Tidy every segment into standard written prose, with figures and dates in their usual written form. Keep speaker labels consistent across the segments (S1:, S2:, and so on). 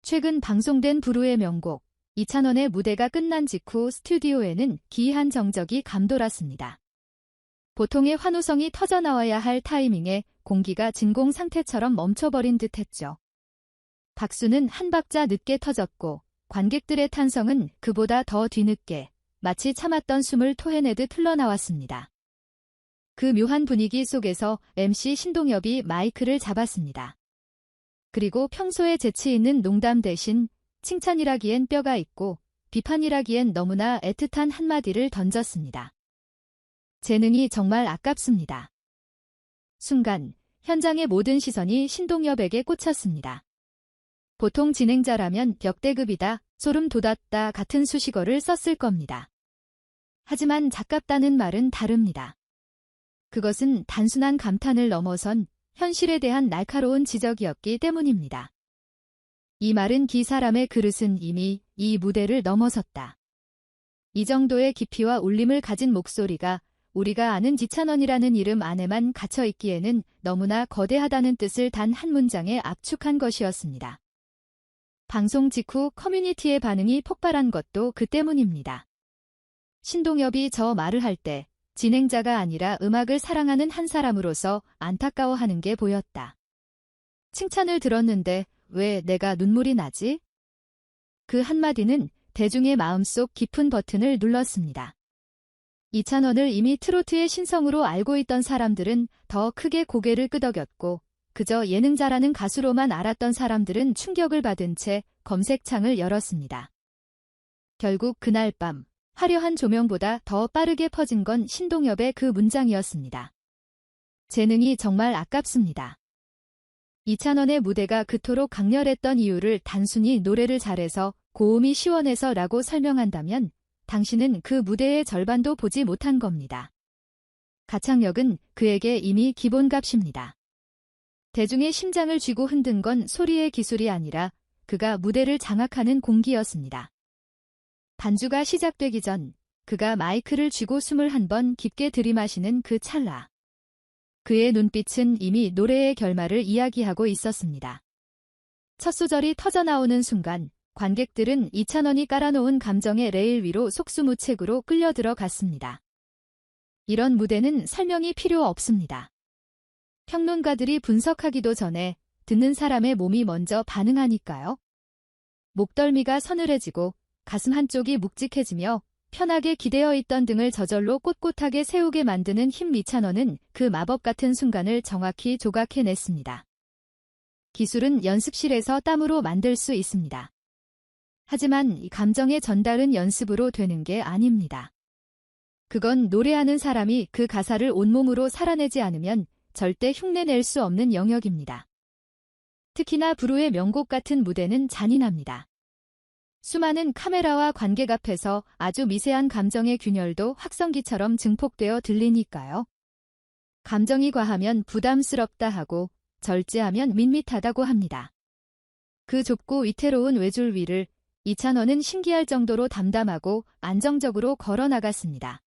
S1: 최근 방송된 부르의 명곡 이찬원의 무대가 끝난 직후 스튜디오에는 기이한 정적이 감돌았습니다. 보통의 환호성이 터져나와야 할 타이밍에 공기가 진공 상태처럼 멈춰버린 듯했죠. 박수는 한 박자 늦게 터졌고 관객들의 탄성은 그보다 더 뒤늦게 마치 참았던 숨을 토해내듯 흘러나왔습니다. 그 묘한 분위기 속에서 MC 신동엽이 마이크를 잡았습니다. 그리고 평소에 재치 있는 농담 대신 칭찬이라기엔 뼈가 있고 비판이라기엔 너무나 애틋한 한마디를 던졌습니다. 재능이 정말 아깝습니다. 순간 현장의 모든 시선이 신동엽에게 꽂혔습니다. 보통 진행자라면 역대급이다, 소름 돋았다 같은 수식어를 썼을 겁니다. 하지만 작갑다는 말은 다릅니다. 그것은 단순한 감탄을 넘어선 현실에 대한 날카로운 지적이었기 때문입니다. 이 말은 기 사람의 그릇은 이미 이 무대를 넘어섰다. 이 정도의 깊이와 울림을 가진 목소리가 우리가 아는 이찬원이라는 이름 안에만 갇혀 있기에는 너무나 거대하다는 뜻을 단 한 문장에 압축한 것이었습니다. 방송 직후 커뮤니티의 반응이 폭발한 것도 그 때문입니다. 신동엽이 저 말을 할 때 진행자가 아니라 음악을 사랑하는 한 사람으로서 안타까워하는 게 보였다. 칭찬을 들었는데 왜 내가 눈물이 나지? 그 한마디는 대중의 마음속 깊은 버튼을 눌렀습니다. 이찬원을 이미 트로트의 신성으로 알고 있던 사람들은 더 크게 고개를 끄덕였고 그저 예능자라는 가수로만 알았던 사람들은 충격을 받은 채 검색창을 열었습니다. 결국 그날 밤 화려한 조명보다 더 빠르게 퍼진 건 신동엽의 그 문장이었습니다. 재능이 정말 아깝습니다. 이찬원의 무대가 그토록 강렬했던 이유를 단순히 노래를 잘해서 고음이 시원해서 라고 설명한다면 당신은 그 무대의 절반도 보지 못한 겁니다. 가창력은 그에게 이미 기본값입니다. 대중의 심장을 쥐고 흔든 건 소리의 기술이 아니라 그가 무대를 장악하는 공기였습니다. 반주가 시작되기 전 그가 마이크를 쥐고 숨을 한 번 깊게 들이마시는 그 찰나. 그의 눈빛은 이미 노래의 결말을 이야기하고 있었습니다. 첫 소절이 터져나오는 순간 관객들은 이찬원이 깔아놓은 감정의 레일 위로 속수무책으로 끌려 들어갔습니다. 이런 무대는 설명이 필요 없습니다. 평론가들이 분석하기도 전에 듣는 사람의 몸이 먼저 반응하니까요. 목덜미가 서늘해지고 가슴 한쪽이 묵직해지며 편하게 기대어 있던 등을 저절로 꼿꼿하게 세우게 만드는 힘 이찬원은 그 마법 같은 순간을 정확히 조각해냈습니다. 기술은 연습실에서 땀으로 만들 수 있습니다. 하지만 이 감정의 전달은 연습으로 되는 게 아닙니다. 그건 노래하는 사람이 그 가사를 온몸으로 살아내지 않으면 절대 흉내낼 수 없는 영역입니다. 특히나 부르의 명곡 같은 무대는 잔인합니다. 수많은 카메라와 관객 앞에서 아주 미세한 감정의 균열도 확성기처럼 증폭되어 들리니까요. 감정이 과하면 부담스럽다 하고 절제하면 밋밋하다고 합니다. 그 좁고 위태로운 외줄 위를 이찬원은 신기할 정도로 담담하고 안정적으로 걸어나갔습니다.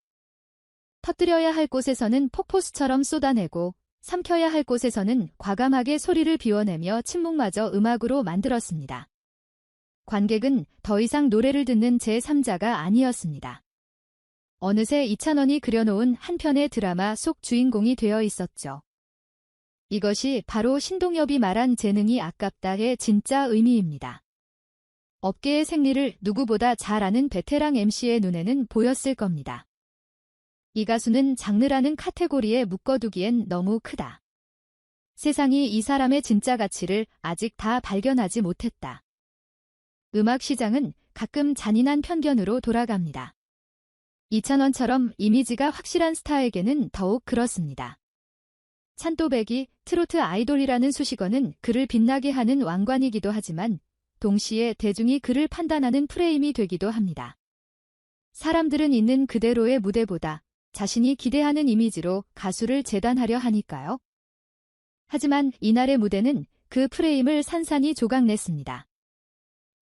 S1: 터뜨려야 할 곳에서는 폭포수처럼 쏟아내고 삼켜야 할 곳에서는 과감하게 소리를 비워내며 침묵마저 음악으로 만들었습니다. 관객은 더 이상 노래를 듣는 제3자가 아니었습니다. 어느새 이찬원이 그려놓은 한 편의 드라마 속 주인공이 되어 있었죠. 이것이 바로 신동엽이 말한 재능이 아깝다의 진짜 의미입니다. 업계의 생리를 누구보다 잘 아는 베테랑 MC의 눈에는 보였을 겁니다. 이 가수는 장르라는 카테고리에 묶어두기엔 너무 크다. 세상이 이 사람의 진짜 가치를 아직 다 발견하지 못했다. 음악 시장은 가끔 잔인한 편견으로 돌아갑니다. 이찬원처럼 이미지가 확실한 스타에게는 더욱 그렇습니다. 찬또배기, 트로트 아이돌이라는 수식어는 그를 빛나게 하는 왕관이기도 하지만 동시에 대중이 그를 판단하는 프레임이 되기도 합니다. 사람들은 있는 그대로의 무대보다 자신이 기대하는 이미지로 가수를 재단하려 하니까요. 하지만 이날의 무대는 그 프레임을 산산이 조각냈습니다.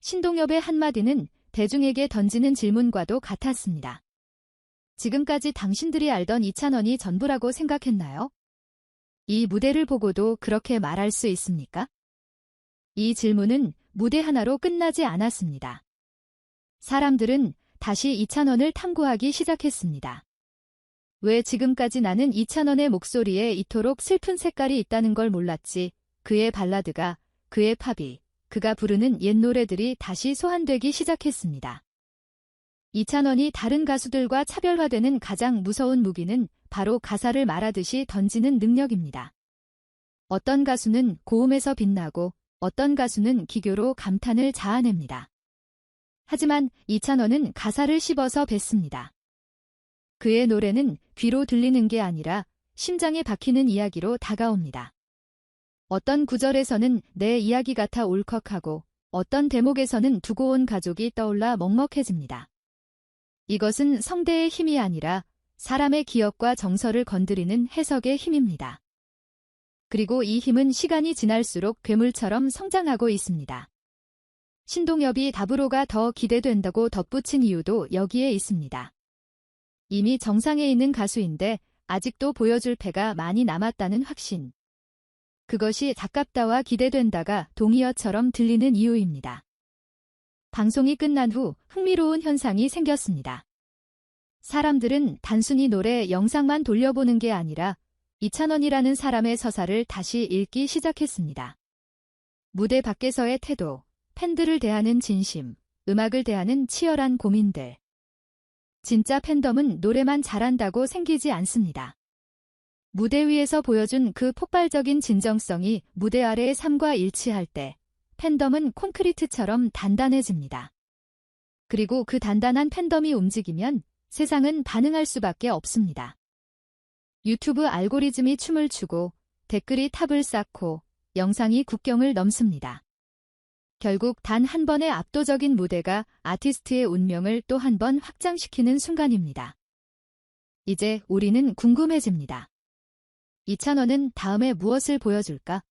S1: 신동엽의 한마디는 대중에게 던지는 질문과도 같았습니다. 지금까지 당신들이 알던 이찬원이 전부라고 생각했나요? 이 무대를 보고도 그렇게 말할 수 있습니까? 이 질문은 무대 하나로 끝나지 않았습니다. 사람들은 다시 이찬원을 탐구하기 시작했습니다. 왜 지금까지 나는 이찬원의 목소리에 이토록 슬픈 색깔이 있다는 걸 몰랐지. 그의 발라드가, 그의 팝이, 그가 부르는 옛 노래들이 다시 소환되기 시작했습니다. 이찬원이 다른 가수들과 차별화되는 가장 무서운 무기는 바로 가사를 말하듯이 던지는 능력입니다. 어떤 가수는 고음에서 빛나고 어떤 가수는 기교로 감탄을 자아냅니다. 하지만 이찬원은 가사를 씹어서 뱉습니다. 그의 노래는 귀로 들리는 게 아니라 심장에 박히는 이야기로 다가옵니다. 어떤 구절에서는 내 이야기 같아 울컥하고 어떤 대목에서는 두고 온 가족이 떠올라 먹먹해집니다. 이것은 성대의 힘이 아니라 사람의 기억과 정서를 건드리는 해석의 힘입니다. 그리고 이 힘은 시간이 지날수록 괴물처럼 성장하고 있습니다. 신동엽이 답으로가 더 기대된다고 덧붙인 이유도 여기에 있습니다. 이미 정상에 있는 가수인데 아직도 보여줄 패가 많이 남았다는 확신. 그것이 가깝다와 기대된다가 동의어처럼 들리는 이유입니다. 방송이 끝난 후 흥미로운 현상이 생겼습니다. 사람들은 단순히 노래 영상만 돌려보는 게 아니라 이찬원이라는 사람의 서사를 다시 읽기 시작했습니다. 무대 밖에서의 태도, 팬들을 대하는 진심, 음악을 대하는 치열한 고민들. 진짜 팬덤은 노래만 잘한다고 생기지 않습니다. 무대 위에서 보여준 그 폭발적인 진정성이 무대 아래의 삶과 일치할 때 팬덤은 콘크리트처럼 단단해집니다. 그리고 그 단단한 팬덤이 움직이면 세상은 반응할 수밖에 없습니다. 유튜브 알고리즘이 춤을 추고 댓글이 탑을 쌓고 영상이 국경을 넘습니다. 결국 단 한 번의 압도적인 무대가 아티스트의 운명을 또 한 번 확장시키는 순간입니다. 이제 우리는 궁금해집니다. 이찬원은 다음에 무엇을 보여줄까?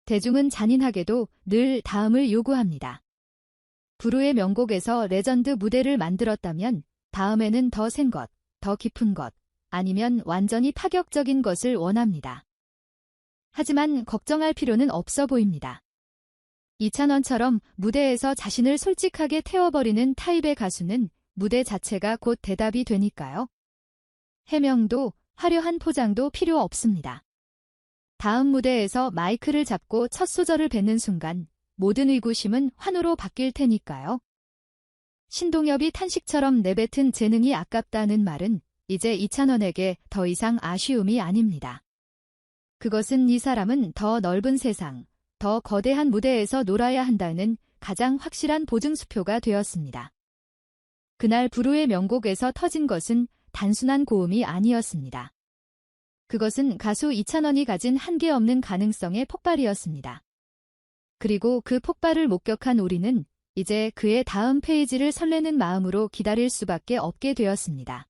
S1: 대중은 잔인하게도 늘 다음을 요구합니다. 부르의 명곡에서 레전드 무대를 만들었다면 다음에는 더 센 것, 더 깊은 것, 아니면 완전히 파격적인 것을 원합니다. 하지만 걱정할 필요는 없어 보입니다. 이찬원처럼 무대에서 자신을 솔직하게 태워버리는 타입의 가수는 무대 자체가 곧 대답이 되니까요. 해명도 화려한 포장도 필요 없습니다. 다음 무대에서 마이크를 잡고 첫 소절을 뱉는 순간 모든 의구심은 환호로 바뀔 테니까요. 신동엽이 탄식처럼 내뱉은 재능이 아깝다는 말은 이제 이찬원에게 더 이상 아쉬움이 아닙니다. 그것은 이 사람은 더 넓은 세상, 더 거대한 무대에서 놀아야 한다는 가장 확실한 보증수표가 되었습니다. 그날 부르의 명곡에서 터진 것은 단순한 고음이 아니었습니다. 그것은 가수 이찬원이 가진 한계 없는 가능성의 폭발이었습니다. 그리고 그 폭발을 목격한 우리는 이제 그의 다음 페이지를 설레는 마음으로 기다릴 수밖에 없게 되었습니다.